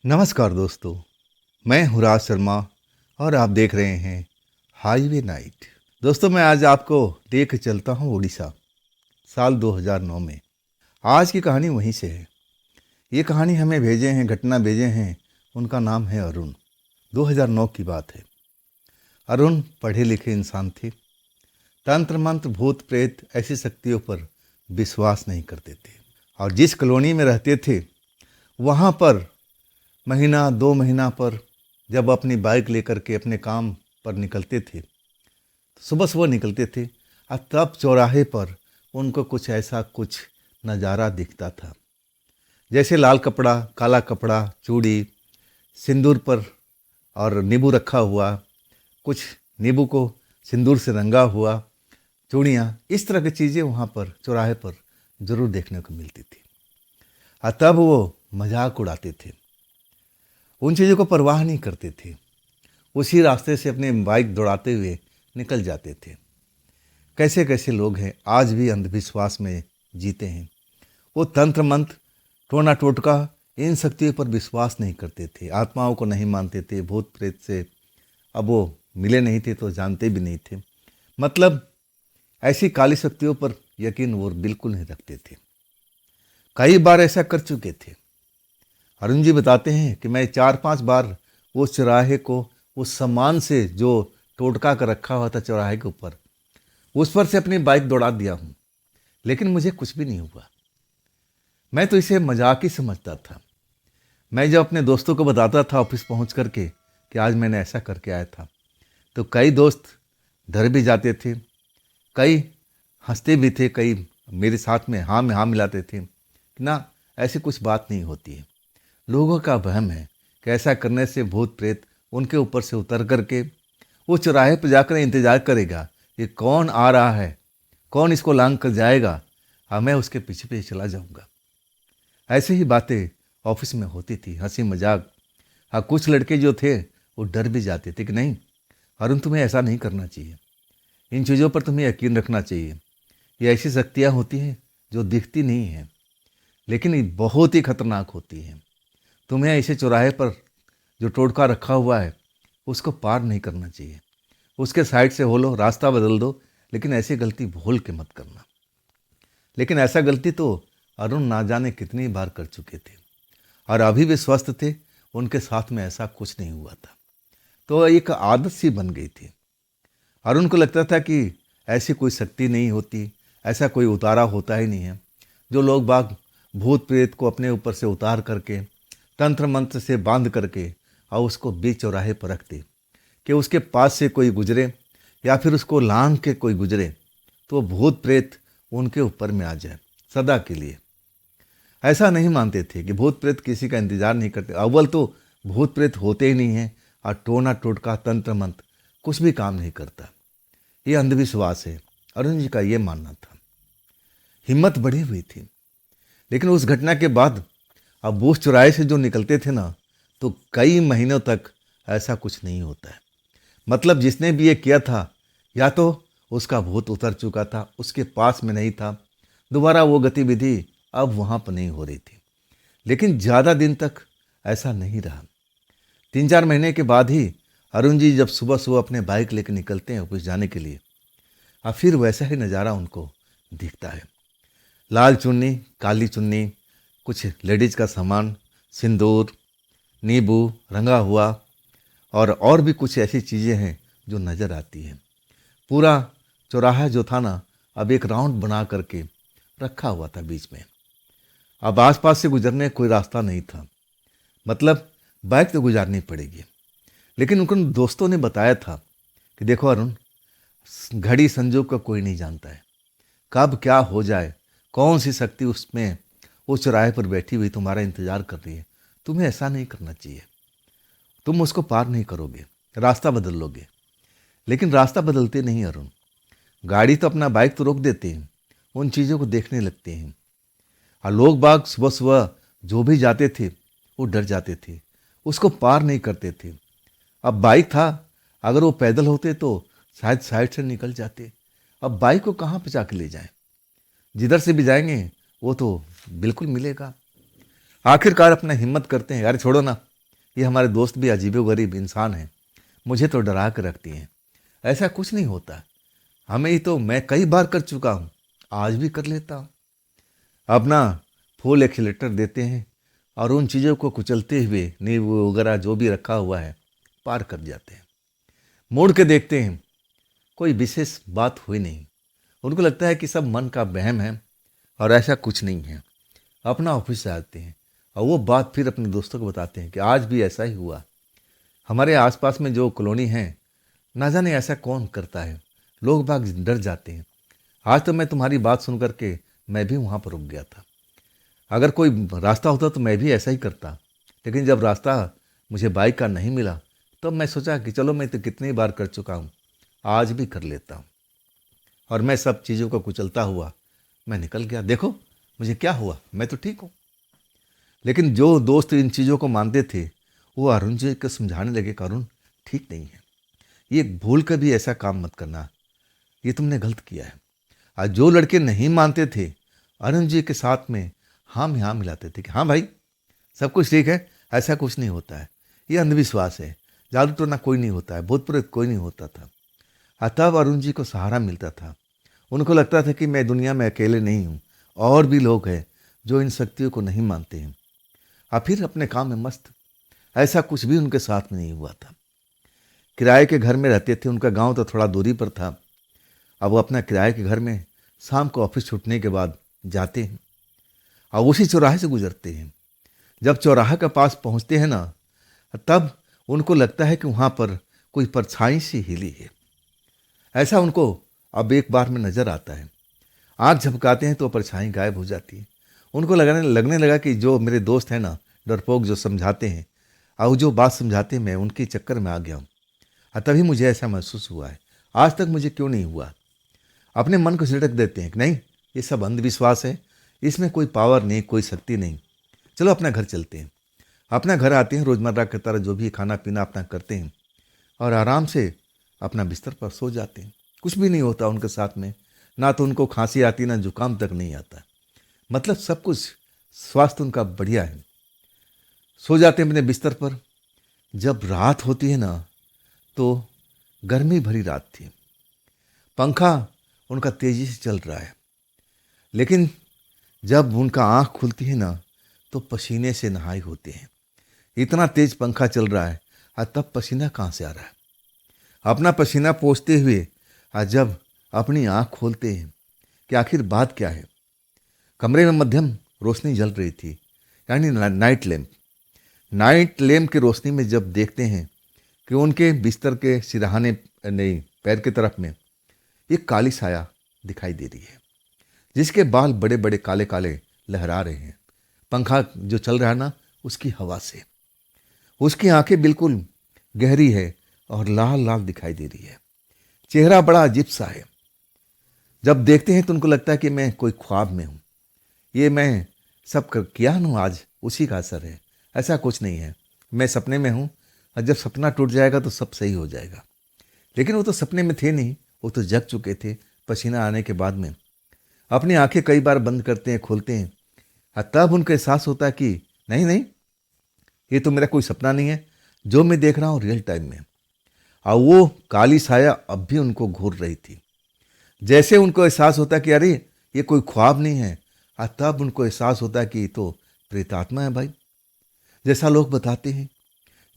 नमस्कार दोस्तों, मैं हूँ राज शर्मा और आप देख रहे हैं हाईवे नाइट। दोस्तों, मैं आज आपको लेकर चलता हूँ उड़ीसा, साल 2009 में। आज की कहानी वहीं से है। ये कहानी हमें भेजे हैं, घटना भेजे हैं, उनका नाम है अरुण। 2009 की बात है। अरुण पढ़े लिखे इंसान थे। तंत्र मंत्र, भूत प्रेत ऐसी शक्तियों पर विश्वास नहीं करते थे। और जिस कॉलोनी में रहते थे वहाँ पर महीना 2 महीना पर जब अपनी बाइक लेकर के अपने काम पर निकलते थे, तो सुबह सुबह निकलते थे और तब चौराहे पर उनको कुछ नज़ारा दिखता था। जैसे लाल कपड़ा, काला कपड़ा, चूड़ी, सिंदूर पर और नींबू रखा हुआ, कुछ नींबू को सिंदूर से रंगा हुआ चूड़ियाँ, इस तरह की चीज़ें वहाँ पर चौराहे पर ज़रूर देखने को मिलती थी। और तब वो मजाक उड़ाते थे, उन चीज़ों को परवाह नहीं करते थे। उसी रास्ते से अपने बाइक दौड़ाते हुए निकल जाते थे। कैसे कैसे लोग हैं, आज भी अंधविश्वास में जीते हैं। वो तंत्र मंत्र, टोना टोटका, इन शक्तियों पर विश्वास नहीं करते थे, आत्माओं को नहीं मानते थे। भूत प्रेत से अब वो मिले नहीं थे तो जानते भी नहीं थे। मतलब ऐसी काली शक्तियों पर यकीन वो बिल्कुल नहीं रखते थे। कई बार ऐसा कर चुके थे। अरुण जी बताते हैं कि मैं 4-5 बार उस चौराहे को उस सामान से जो टोटका कर रखा हुआ था चौराहे के ऊपर, उस पर से अपनी बाइक दौड़ा दिया हूँ, लेकिन मुझे कुछ भी नहीं हुआ। मैं तो इसे मजाक ही समझता था। मैं जब अपने दोस्तों को बताता था ऑफिस पहुँच करके कि आज मैंने ऐसा करके आया था, तो कई दोस्त डर भी जाते थे, कई हंसते भी थे, कई मेरे साथ में हाँ मिलाते थे कि ना, ऐसी कुछ बात नहीं होती है। लोगों का वहम है कि ऐसा करने से भूत प्रेत उनके ऊपर से उतर करके वो चौराहे पर जाकर इंतजार करेगा कि कौन आ रहा है, कौन इसको लांग कर जाएगा, और मैं उसके पीछे पीछे चला जाऊंगा। ऐसे ही बातें ऑफिस में होती थी, हंसी मजाक। हाँ, कुछ लड़के जो थे वो डर भी जाते थे कि नहीं अरुण, तुम्हें ऐसा नहीं करना चाहिए, इन चीज़ों पर तुम्हें यकीन रखना चाहिए। ये ऐसी शक्तियाँ होती हैं जो दिखती नहीं हैं, लेकिन ये बहुत ही खतरनाक होती हैं। तुम्हें ऐसे चौराहे पर जो टोटका रखा हुआ है उसको पार नहीं करना चाहिए। उसके साइड से हो लो, रास्ता बदल दो, लेकिन ऐसी गलती भूल के मत करना। लेकिन ऐसा गलती तो अरुण ना जाने कितनी बार कर चुके थे, और अभी भी स्वस्थ थे, उनके साथ में ऐसा कुछ नहीं हुआ था। तो एक आदत सी बन गई थी। अरुण को लगता था कि ऐसी कोई शक्ति नहीं होती, ऐसा कोई उतारा होता ही नहीं है। जो लोग बाग भूत प्रेत को अपने ऊपर से उतार करके तंत्र मंत्र से बांध करके और उसको बीच चौराहे पर रखते कि उसके पास से कोई गुजरे या फिर उसको लांग के कोई गुजरे तो भूत प्रेत उनके ऊपर में आ जाए सदा के लिए। ऐसा नहीं मानते थे कि भूत प्रेत किसी का इंतजार नहीं करते। अव्वल तो भूत प्रेत होते ही नहीं हैं, और टोना टोटका तंत्र मंत्र कुछ भी काम नहीं करता। ये अंधविश्वास है, अरुण जी का ये मानना था। हिम्मत बढ़ी हुई थी। लेकिन उस घटना के बाद अब उस चौराहे से जो निकलते थे ना, तो कई महीनों तक ऐसा कुछ नहीं होता है। मतलब जिसने भी ये किया था, या तो उसका भूत उतर चुका था, उसके पास में नहीं था, दोबारा वो गतिविधि अब वहाँ पर नहीं हो रही थी। लेकिन ज़्यादा दिन तक ऐसा नहीं रहा। 3-4 महीने के बाद ही अरुण जी जब सुबह सुबह अपने बाइक लेकर निकलते हैं ऑफिस जाने के लिए, और फिर वैसा ही नज़ारा उनको दिखता है। लाल चुन्नी, काली चुन्नी, कुछ लेडीज का सामान, सिंदूर, नींबू रंगा हुआ, और भी कुछ ऐसी चीज़ें हैं जो नज़र आती हैं। पूरा चौराहा जो था ना, अब एक राउंड बना करके रखा हुआ था बीच में। अब आसपास से गुजरने कोई रास्ता नहीं था। मतलब बाइक तो गुजारनी पड़ेगी। लेकिन उनको दोस्तों ने बताया था कि देखो अरुण, घड़ी संजोग का कोई नहीं जानता है, कब क्या हो जाए, कौन सी शक्ति उसमें उस चौराहे पर बैठी हुई तुम्हारा इंतजार कर रही है। तुम्हें ऐसा नहीं करना चाहिए। तुम उसको पार नहीं करोगे, रास्ता बदल लोगे। लेकिन रास्ता बदलते नहीं अरुण, गाड़ी तो अपना बाइक तो रोक देते हैं, उन चीज़ों को देखने लगते हैं। और लोग बाग सुबह सुबह जो भी जाते थे वो डर जाते थे, उसको पार नहीं करते थे। अब बाइक था, अगर वो पैदल होते तो शायद साइड से निकल जाते। अब बाइक को कहाँ पहुँचा के ले जाएं? जिधर से भी जाएंगे वो तो बिल्कुल मिलेगा। आखिरकार अपना हिम्मत करते हैं, यार छोड़ो ना, ये हमारे दोस्त भी अजीबोगरीब इंसान हैं, मुझे तो डरा कर रखती हैं। ऐसा कुछ नहीं होता, हमें ही तो मैं कई बार कर चुका हूँ, आज भी कर लेता हूँ। अपना फुल एक्सीलेटर देते हैं और उन चीज़ों को कुचलते हुए नींबू वगैरह जो भी रखा हुआ है पार कर जाते हैं। मुड़ के देखते हैं, कोई विशेष बात हुई नहीं। उनको लगता है कि सब मन का वहम है और ऐसा कुछ नहीं है। अपना ऑफिस से आते हैं और वो बात फिर अपने दोस्तों को बताते हैं कि आज भी ऐसा ही हुआ। हमारे आसपास में जो कॉलोनी है, ना जाने ऐसा कौन करता है, लोग बाग डर जाते हैं। आज तो मैं तुम्हारी बात सुन करके मैं भी वहाँ पर रुक गया था। अगर कोई रास्ता होता तो मैं भी ऐसा ही करता, लेकिन जब रास्ता मुझे बाइक का नहीं मिला तो मैं सोचा कि चलो मैं तो कितनी बार कर चुका हूँ, आज भी कर लेता हूँ। और मैं सब चीज़ों को कुचलता हुआ मैं निकल गया। देखो मुझे क्या हुआ, मैं तो ठीक हूँ। लेकिन जो दोस्त इन चीज़ों को मानते थे वो अरुण जी को समझाने लगे कि अरुण ठीक नहीं है, ये भूल कर भी ऐसा काम मत करना, ये तुमने गलत किया है। और जो लड़के नहीं मानते थे अरुण जी के साथ में हाँ मिलाते थे कि हाँ भाई सब कुछ ठीक है, ऐसा कुछ नहीं होता है, ये अंधविश्वास है, जादू टोना कोई नहीं होता है, भूत प्रेत कोई नहीं होता था। तब अरुण जी को सहारा मिलता था। उनको लगता था कि मैं दुनिया में अकेले नहीं हूँ, और भी लोग हैं जो इन शक्तियों को नहीं मानते हैं। और फिर अपने काम में मस्त। ऐसा कुछ भी उनके साथ में नहीं हुआ था। किराए के घर में रहते थे, उनका गांव तो थोड़ा दूरी पर था। अब वो अपना किराए के घर में शाम को ऑफिस छूटने के बाद जाते हैं और उसी चौराहे से गुजरते हैं। जब चौराहे के पास पहुंचते हैं ना, तब उनको लगता है कि वहाँ पर कोई परछाई सी हिली है। ऐसा उनको अब एक बार में नजर आता है। आँख झपकाते हैं तो परछाई गायब हो जाती है। उनको लगने लगा कि जो मेरे दोस्त हैं ना, डरपोक जो समझाते हैं और जो बात समझाते हैं, मैं उनके चक्कर में आ गया हूँ। तभी मुझे ऐसा महसूस हुआ है, आज तक मुझे क्यों नहीं हुआ। अपने मन को झिड़क देते हैं कि नहीं, ये सब अंधविश्वास है, इसमें कोई पावर नहीं, कोई शक्ति नहीं। चलो अपना घर चलते हैं। अपना घर आते हैं, रोज़मर्रा की तरह जो भी खाना पीना अपना करते हैं और आराम से अपना बिस्तर पर सो जाते हैं। कुछ भी नहीं होता उनके साथ में, ना तो उनको खांसी आती, ना जुकाम तक नहीं आता। मतलब सब कुछ स्वास्थ्य उनका बढ़िया है। सो जाते हैं अपने बिस्तर पर। जब रात होती है ना, तो गर्मी भरी रात थी। पंखा उनका तेजी से चल रहा है, लेकिन जब उनका आँख खुलती है ना, तो पसीने से नहाए होते हैं। इतना तेज पंखा चल रहा है और तब पसीना कहाँ से आ रहा है। अपना पसीना पोंछते हुए और जब अपनी आँख खोलते हैं कि आखिर बात क्या है। कमरे में मध्यम रोशनी जल रही थी, यानी नाइट लैम्प। नाइट लैम्प की रोशनी में जब देखते हैं कि उनके बिस्तर के सिरहाने नहीं, पैर की तरफ में एक काली साया दिखाई दे रही है, जिसके बाल बड़े बड़े काले काले लहरा रहे हैं। पंखा जो चल रहा है ना, उसकी हवा से। उसकी आंखें बिल्कुल गहरी है और लाल लाल दिखाई दे रही है। चेहरा बड़ा अजीब सा है। जब देखते हैं तो उनको लगता है कि मैं कोई ख्वाब में हूँ, ये मैं सब किया हूँ, आज उसी का असर है। ऐसा कुछ नहीं है, मैं सपने में हूँ और जब सपना टूट जाएगा तो सब सही हो जाएगा। लेकिन वो तो सपने में थे नहीं, वो तो जग चुके थे पसीना आने के बाद में। अपनी आंखें कई बार बंद करते हैं, खोलते हैं और तब उनको एहसास होता है कि नहीं नहीं, ये तो मेरा कोई सपना नहीं है, जो मैं देख रहा हूँ रियल टाइम में। और वो काली साया अब भी उनको घूर रही थी। जैसे उनको एहसास होता है कि अरे ये कोई ख्वाब नहीं है, और तब उनको एहसास होता है कि ये तो प्रेतात्मा है भाई। जैसा लोग बताते हैं,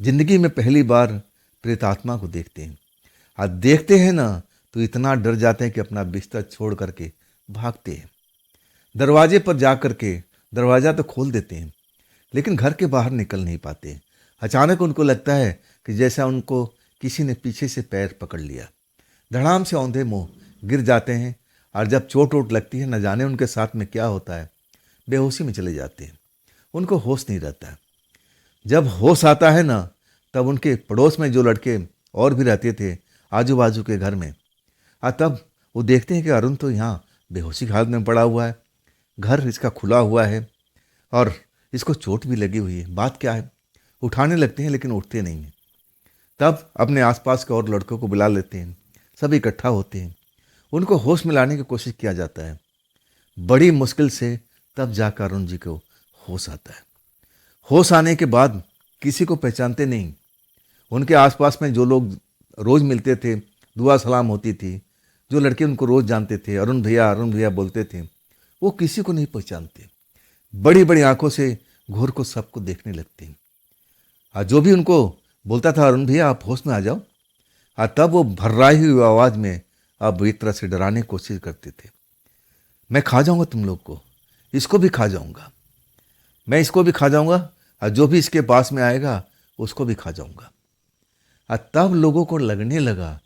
जिंदगी में पहली बार प्रेतात्मा को देखते हैं और देखते हैं ना, तो इतना डर जाते हैं कि अपना बिस्तर छोड़ करके भागते हैं। दरवाजे पर जा करके दरवाज़ा तो खोल देते हैं, लेकिन घर के बाहर निकल नहीं पाते। अचानक उनको लगता है कि जैसा उनको किसी ने पीछे से पैर पकड़ लिया। धड़ाम से औंधे मुंह गिर जाते हैं और जब चोट वोट लगती है, न जाने उनके साथ में क्या होता है, बेहोशी में चले जाते हैं। उनको होश नहीं रहता है। जब होश आता है ना, तब उनके पड़ोस में जो लड़के और भी रहते थे आजू बाजू के घर में, तब वो देखते हैं कि अरुण तो यहाँ बेहोशी हालत में पड़ा हुआ है, घर इसका खुला हुआ है और इसको चोट भी लगी हुई है, बात क्या है। उठाने लगते हैं लेकिन उठते नहीं हैं। तब अपने आसपास के और लड़कों को बुला लेते हैं, सब इकट्ठा होते हैं, उनको होश में लाने की कोशिश किया जाता है। बड़ी मुश्किल से तब जाकर अरुण जी को होश आता है। होश आने के बाद किसी को पहचानते नहीं। उनके आसपास में जो लोग रोज़ मिलते थे, दुआ सलाम होती थी, जो लड़के उनको रोज़ जानते थे, अरुण भैया बोलते थे, वो किसी को नहीं पहचानते। बड़ी बड़ी आंखों से घूर को सबको देखने लगते। और जो भी उनको बोलता था, अरुण भैया आप होश में आ जाओ, और तब वो भर्राई हुई आवाज़ में अब एक तरह से डराने की कोशिश करते थे। मैं खा जाऊंगा तुम लोग को, इसको भी खा जाऊंगा, मैं इसको भी खा जाऊंगा, और जो भी इसके पास में आएगा उसको भी खा जाऊंगा। और तब लोगों को लगने लगा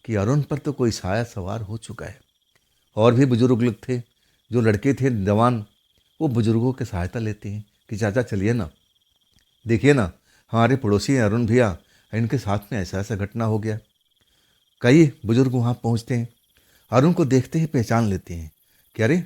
कि अरुण पर तो कोई साया सवार हो चुका है। और भी बुजुर्ग लोग थे, जो लड़के थे जवान, वो बुजुर्गों की सहायता लेते हैं कि चाचा चलिए ना, देखिए ना, हमारे पड़ोसी हैं अरुण भैया, इनके साथ में ऐसा ऐसा घटना हो गया। कई बुजुर्ग वहाँ पहुँचते हैं, अरुण को देखते ही पहचान लेते हैं कि अरे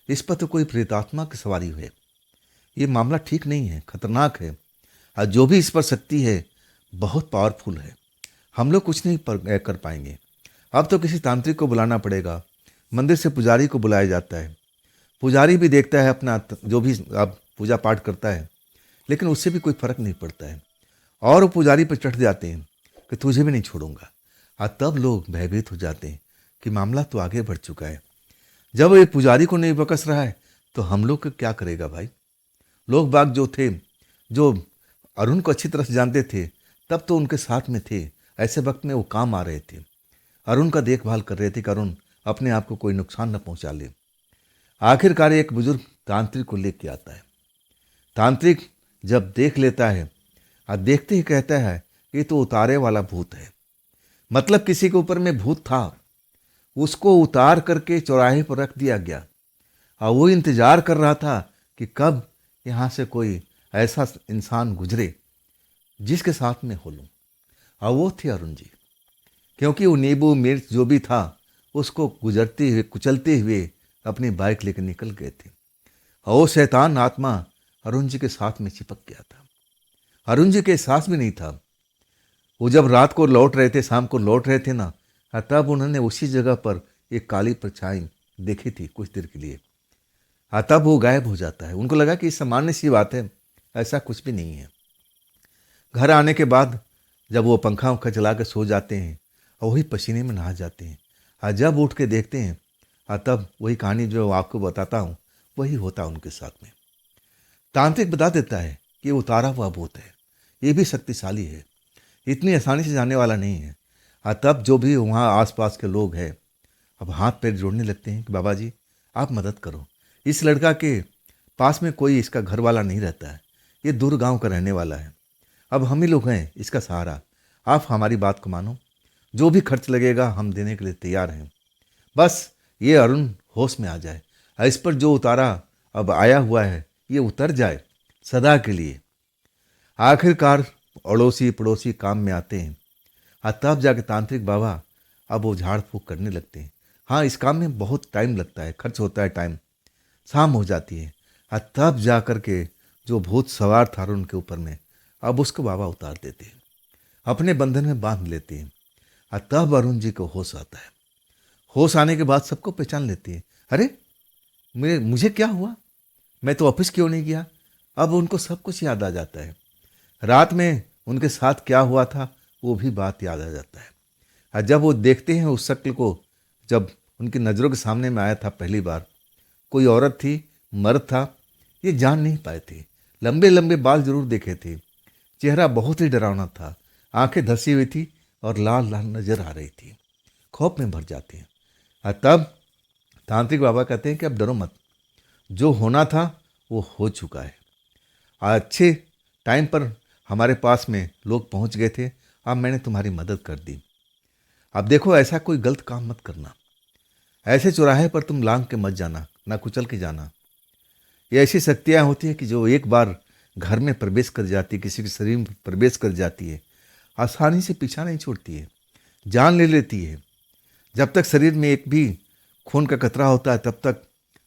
इस पर तो कोई प्रेतात्मा की सवारी हुई है, ये मामला ठीक नहीं है, खतरनाक है, और जो भी इस पर शक्ति है बहुत पावरफुल है, हम लोग कुछ नहीं कर पाएंगे। अब तो किसी तांत्रिक को बुलाना पड़ेगा। मंदिर से पुजारी को बुलाया जाता है, पुजारी भी देखता है अपना जो भी अब पूजा पाठ करता है, लेकिन उससे भी कोई फर्क नहीं पड़ता है। और वो पुजारी पर चढ़ जाते हैं कि तुझे भी नहीं छोड़ूंगा। और तब लोग भयभीत हो जाते हैं कि मामला तो आगे बढ़ चुका है। जब ये पुजारी को नहीं बकस रहा है तो हम लोग को क्या करेगा भाई। लोग बाग जो थे, जो अरुण को अच्छी तरह से जानते थे, तब तो उनके साथ में थे, ऐसे वक्त में वो काम आ रहे थे, अरुण का देखभाल कर रहे थे कि अरुण अपने आप को कोई नुकसान न पहुंचा ले। आखिरकार एक बुजुर्ग तांत्रिक को लेके आता है। तांत्रिक जब देख लेता है और देखते ही कहता है ये तो उतारे वाला भूत है। मतलब किसी के ऊपर में भूत था, उसको उतार करके चौराहे पर रख दिया गया, और वो इंतजार कर रहा था कि कब यहाँ से कोई ऐसा इंसान गुजरे जिसके साथ में हो लूँ। और वो थे अरुण जी, क्योंकि वो नींबू मिर्च जो भी था उसको गुजरते हुए कुचलते हुए अपनी बाइक लेकर निकल गए थे। और वो शैतान आत्मा अरुण जी के साथ में चिपक गया था। अरुण जी के एहसास भी नहीं था। वो जब रात को लौट रहे थे, शाम को लौट रहे थे ना, तब उन्होंने उसी जगह पर एक काली परछाई देखी थी कुछ देर के लिए, तब वो गायब हो जाता है। उनको लगा कि सामान्य सी बात है, ऐसा कुछ भी नहीं है। घर आने के बाद जब वो पंखा वंखा चला के सो जाते हैं और वही पसीने में नहा जाते हैं, और जब उठ के देखते हैं तब वही कहानी जो आपको बताता हूँ वही होता है उनके साथ में। तांत्रिक बता देता है कि वो उतारा हुआ भूत है, ये भी शक्तिशाली है, इतनी आसानी से जाने वाला नहीं है। तब जो भी वहाँ आसपास के लोग हैं अब हाथ पैर जोड़ने लगते हैं कि बाबा जी आप मदद करो, इस लड़का के पास में कोई इसका घर वाला नहीं रहता है, ये दूर गांव का रहने वाला है, अब हम ही लोग हैं इसका सहारा, आप हमारी बात को मानो, जो भी खर्च लगेगा हम देने के लिए तैयार हैं, बस ये अरुण होश में आ जाए, इस पर जो उतारा अब आया हुआ है ये उतर जाए सदा के लिए। आखिरकार अड़ोसी पड़ोसी काम में आते हैं, तब जाके तांत्रिक बाबा अब वो झाड़ फूँक करने लगते हैं। हाँ, इस काम में बहुत टाइम लगता है, खर्च होता है टाइम, शाम हो जाती है, तब जा कर के जो भूत सवार था अरुण के ऊपर में, अब उसको बाबा उतार देते हैं, अपने बंधन में बांध लेते हैं, तब अरुण जी को होश आता है। होश आने के बाद सबको पहचान लेते हैं, अरे मुझे क्या हुआ, मैं तो ऑफिस क्यों नहीं गया। अब उनको सब कुछ याद आ जाता है, रात में उनके साथ क्या हुआ था वो भी बात याद आ जाता है। और जब वो देखते हैं उस शक्ल को, जब उनकी नज़रों के सामने में आया था पहली बार, कोई औरत थी, मर्द था, ये जान नहीं पाए थे, लंबे लंबे बाल जरूर देखे थे, चेहरा बहुत ही डरावना था, आंखें धसी हुई थी और लाल लाल नजर आ रही थी, खौफ में भर जाते हैं। और तब तांत्रिक बाबा कहते हैं कि अब डरो मत, जो होना था वो हो चुका है, अच्छे टाइम पर हमारे पास में लोग पहुंच गए थे, अब मैंने तुम्हारी मदद कर दी। अब देखो ऐसा कोई गलत काम मत करना, ऐसे चौराहे पर तुम लांग के मत जाना, ना कुचल के जाना। ये ऐसी शक्तियाँ होती हैं कि जो एक बार घर में प्रवेश कर जाती है, किसी के शरीर में प्रवेश कर जाती है, आसानी से पीछा नहीं छोड़ती है, जान ले लेती है। जब तक शरीर में एक भी खून का कतरा होता है तब तक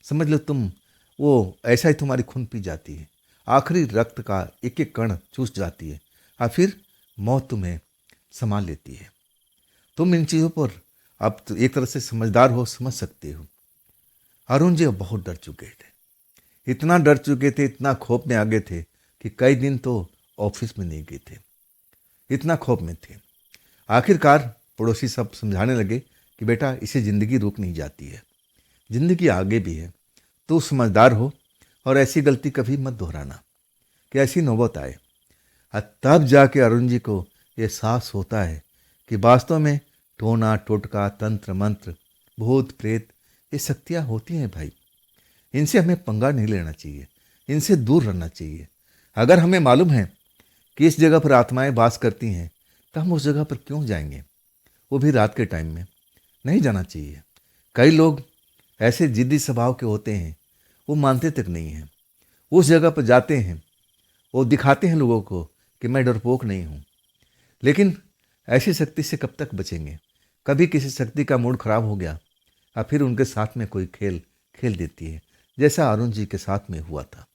समझ लो तुम, वो ऐसा ही तुम्हारी खून पी जाती है, आखिरी रक्त का एक एक कण चूस जाती है, और फिर मौत तुम्हें संभाल लेती है। तुम इन चीज़ों पर अब तो एक तरह से समझदार हो, समझ सकते हो। अरुण जी बहुत डर चुके थे, इतना डर चुके थे, इतना खौफ में आ गए थे कि कई दिन तो ऑफिस में नहीं गए थे, इतना खौफ में थे। आखिरकार पड़ोसी सब समझाने लगे कि बेटा इसे ज़िंदगी रोक नहीं जाती है, ज़िंदगी आगे भी है, तो समझदार हो और ऐसी गलती कभी मत दोहराना कि ऐसी नौबत आए। तब जाके अरुण जी को एहसास होता है कि वास्तव में टोना टोटका तंत्र मंत्र भूत प्रेत ये शक्तियाँ होती हैं भाई। इनसे हमें पंगा नहीं लेना चाहिए, इनसे दूर रहना चाहिए। अगर हमें मालूम है कि इस जगह पर आत्माएं वास करती हैं तो हम उस जगह पर क्यों जाएंगे, वो भी रात के टाइम में? नहीं जाना चाहिए। कई लोग ऐसे जिद्दी स्वभाव के होते हैं, वो मानते तक नहीं हैं, उस जगह पर जाते हैं, वो दिखाते हैं लोगों को कि मैं डरपोक नहीं हूँ। लेकिन ऐसी शक्ति से कब तक बचेंगे? कभी किसी शक्ति का मूड खराब हो गया और फिर उनके साथ में कोई खेल खेल देती है, जैसा अरुण जी के साथ में हुआ था।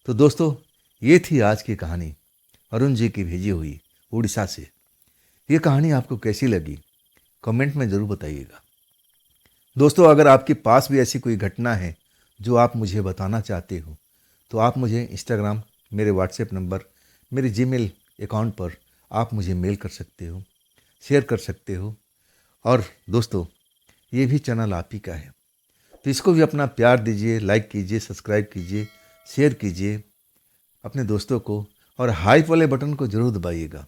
तो दोस्तों, ये थी आज की कहानी अरुण जी की भेजी हुई उड़ीसा से। ये कहानी आपको कैसी लगी कमेंट में ज़रूर बताइएगा। दोस्तों, अगर आपके पास भी ऐसी कोई घटना है जो आप मुझे बताना चाहते हो तो आप मुझे इंस्टाग्राम, मेरे व्हाट्सएप नंबर, मेरे जीमेल अकाउंट पर आप मुझे मेल कर सकते हो, शेयर कर सकते हो। और दोस्तों, ये भी चैनल आप ही का है, तो इसको भी अपना प्यार दीजिए, लाइक कीजिए, सब्सक्राइब कीजिए, शेयर कीजिए अपने दोस्तों को, और हाइप वाले बटन को जरूर दबाइएगा।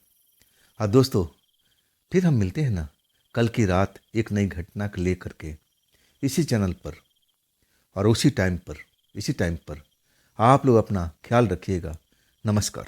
और दोस्तों, फिर हम मिलते हैं ना कल की रात एक नई घटना को लेकर के इसी चैनल पर और इसी टाइम पर। आप लोग अपना ख्याल रखिएगा। नमस्कार।